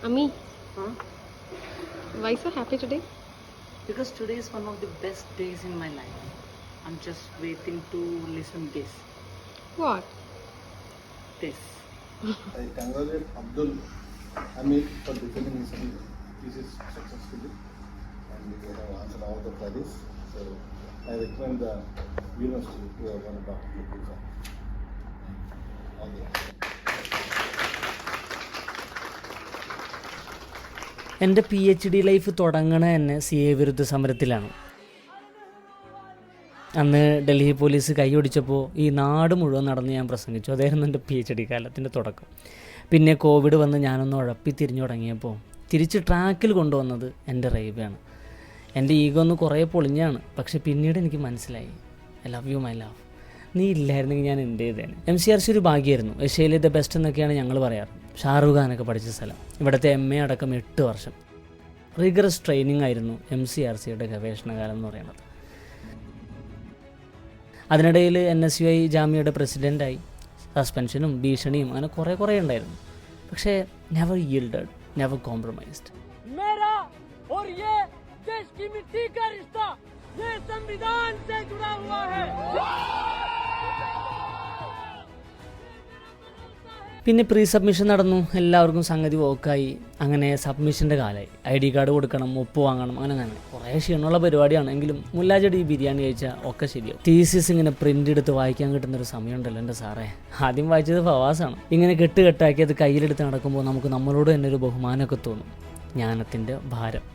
Ami, Huh? why so happy today? Because today is one of the best days in my life. I'm just waiting to listen this. What? This. I congratulate Abdul Hamid for defending his thesis successfully, and we have answered all the queries. So I recommend the university to have one Dr. Lukusa. All the best. എൻ്റെ PhD life തുടങ്ങണ തന്നെ CA വിരുദ്ധ സമരത്തിലാണ്. അന്ന് Delhi police കൈയൊടിച്ചപ്പോൾ ഈ നാട് മുഴുവൻ നടന്ന് ഞാൻ പ്രസംഗിച്ചു. അതായിരുന്നു എൻ്റെ PhD കാലത്തിൻ്റെ തുടക്കം. പിന്നെ കോവിഡ് വന്ന് ഞാനൊന്ന് ഉഴപ്പി തിരിഞ്ഞു തുടങ്ങിയപ്പോൾ തിരിച്ച് ട്രാക്കിൽ കൊണ്ടുവന്നത് എൻ്റെ റെയിൽവേയാണ്. എൻ്റെ ഈഗോ ഒന്ന് കുറേ പൊളിഞ്ഞാണ്. പക്ഷെ പിന്നീട് എനിക്ക് മനസ്സിലായി, I love you my love, നീ ഇല്ലായിരുന്നെങ്കിൽ ഞാൻ എന്ത് ചെയ്തേനെ. MCRC ഒരു ഭാഗ്യമായിരുന്നു. ഏഷ്യയിലെ ദ ബെസ്റ്റ് എന്നൊക്കെയാണ് ഞങ്ങൾ പറയാറ്. ഷാറുഖ് ഖാനൊക്കെ പഠിച്ച സ്ഥലം. ഇവിടുത്തെ MA അടക്കം 8 വർഷം റിഗറസ് ട്രെയിനിങ് ആയിരുന്നു MCRCയുടെ ഗവേഷണകാലം എന്ന് പറയുന്നത്. അതിനിടയിൽ NSUI ജാമ്യയുടെ പ്രസിഡൻ്റായി. സസ്പെൻഷനും ഭീഷണിയും അങ്ങനെ കുറേ ഉണ്ടായിരുന്നു. പക്ഷേ നെവർ yielded, നെവർ കോംപ്രമൈസ്ഡ്. मेरा और ये देश की मिट्टी का रिश्ता ये संविधान से जुड़ा हुआ है. പിന്നെ പ്രീ സബ്മിഷൻ നടന്നു. എല്ലാവർക്കും സംഗതി വോക്കായി. അങ്ങനെ സബ്മിഷൻ്റെ കാലമായി. ID കാർഡ് കൊടുക്കണം, ഒപ്പ് വാങ്ങണം, അങ്ങനെ കുറേ ക്ഷീണമുള്ള പരിപാടിയാണെങ്കിലും മുല്ലാജടി ബിരിയാണി കഴിച്ചാൽ ഒക്കെ ശരിയാവും. തീസിസ് ഇങ്ങനെ പ്രിൻ്റ് എടുത്ത് വായിക്കാൻ കിട്ടുന്നൊരു സമയമുണ്ടല്ലോ എൻ്റെ സാറേ. ആദ്യം വായിച്ചത് ഫവാസാണ്. ഇങ്ങനെ കെട്ടാക്കി അത് കയ്യിലെടുത്ത് നടക്കുമ്പോൾ നമുക്ക് നമ്മളോട് തന്നെ ഒരു ബഹുമാനമൊക്കെ തോന്നും. ജ്ഞാനത്തിൻ്റെ ഭാരം.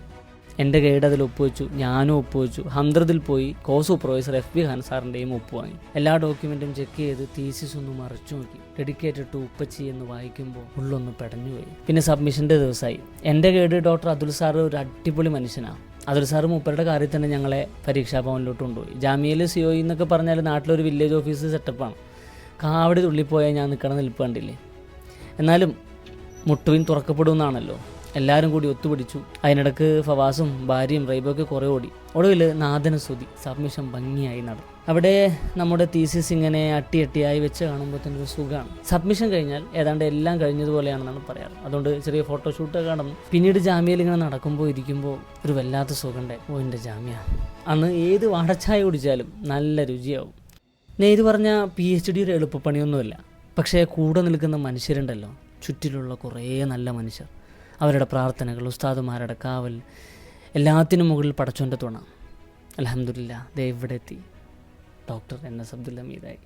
എൻ്റെ ഗൈഡ് അതിൽ ഒപ്പുവെച്ചു, ഞാനും ഒപ്പുവെച്ചു. ഹംദ്രദിൽ പോയി കോ സൂപ്പർവൈസർ FB ഖാൻ സാറിൻ്റെയും ഒപ്പ് വാങ്ങി. എല്ലാ ഡോക്യുമെൻറ്റും ചെക്ക് ചെയ്ത് തീസിസ് ഒന്ന് മറിച്ചു നോക്കി. ഡെഡിക്കേറ്റഡ് ടു ഉപ്പച്ചി എന്ന് വായിക്കുമ്പോൾ ഉള്ളൊന്ന് പെടഞ്ഞുപോയി. പിന്നെ സബ്മിഷൻ്റെ ദിവസമായി. എൻ്റെ ഗൈഡ് ഡോക്ടർ അതുൽ സാർ ഒരു അടിപൊളി മനുഷ്യനാണ്. അതുൽ സാറ് മൂപ്പരുടെ കാര്യത്തിൽ തന്നെ ഞങ്ങളെ പരീക്ഷാ ഭവനിലോട്ട് കൊണ്ടുപോയി. ജാമ്യയിൽ COE എന്നൊക്കെ പറഞ്ഞാൽ നാട്ടിലൊരു വില്ലേജ് ഓഫീസ് സെറ്റപ്പാണ്. കാവടി തുള്ളിപ്പോയാൽ ഞാൻ നിൽക്കണ നിൽപ്പ് കണ്ടില്ലേ. എന്നാലും മുട്ടുവിൻ തുറക്കപ്പെടുമെന്നാണല്ലോ. എല്ലാവരും കൂടി ഒത്തുപിടിച്ചു. അതിനിടക്ക് ഫവാസും ഭാര്യയും റൈബൊക്കെ കുറേ ഓടി. ഒടുവിൽ നാദനസ്തുതി സബ്മിഷൻ ഭംഗിയായി നടന്നു. അവിടെ നമ്മുടെ തീസിസ് ഇങ്ങനെ അട്ടിയായി വെച്ച് കാണുമ്പോൾ തന്നെ ഒരു സുഖമാണ്. സബ്മിഷൻ കഴിഞ്ഞാൽ ഏതാണ്ട് എല്ലാം കഴിഞ്ഞതുപോലെയാണെന്നാണ് പറയാറ്. അതുകൊണ്ട് ചെറിയ ഫോട്ടോഷൂട്ടൊക്കെ നടന്നു. പിന്നീട് ജാമ്യയിൽ ഇങ്ങനെ നടക്കുമ്പോൾ ഇരിക്കുമ്പോൾ ഒരു വല്ലാത്ത സുഖമുണ്ടായി. എൻ്റെ ജാമ്യ അന്ന് ഏത് വാടച്ചായ കുടിച്ചാലും നല്ല രുചിയാവും. ഞാൻ ഇത് പറഞ്ഞ PhD ഒരു എളുപ്പപ്പണിയൊന്നുമില്ല. പക്ഷേ കൂടെ നിൽക്കുന്ന മനുഷ്യരുണ്ടല്ലോ, ചുറ്റിലുള്ള കുറേ നല്ല മനുഷ്യർ, അവരുടെ പ്രാർത്ഥനകൾ, ഉസ്താദുമാരുടെ കാവൽ, എല്ലാത്തിനും മുകളിൽ പടച്ചോൻ്റെ തുണ. അൽഹംദുലില്ലാ ദേ ഇവിടെ എത്തി. Doctor NS Abdul ഹമീദായി.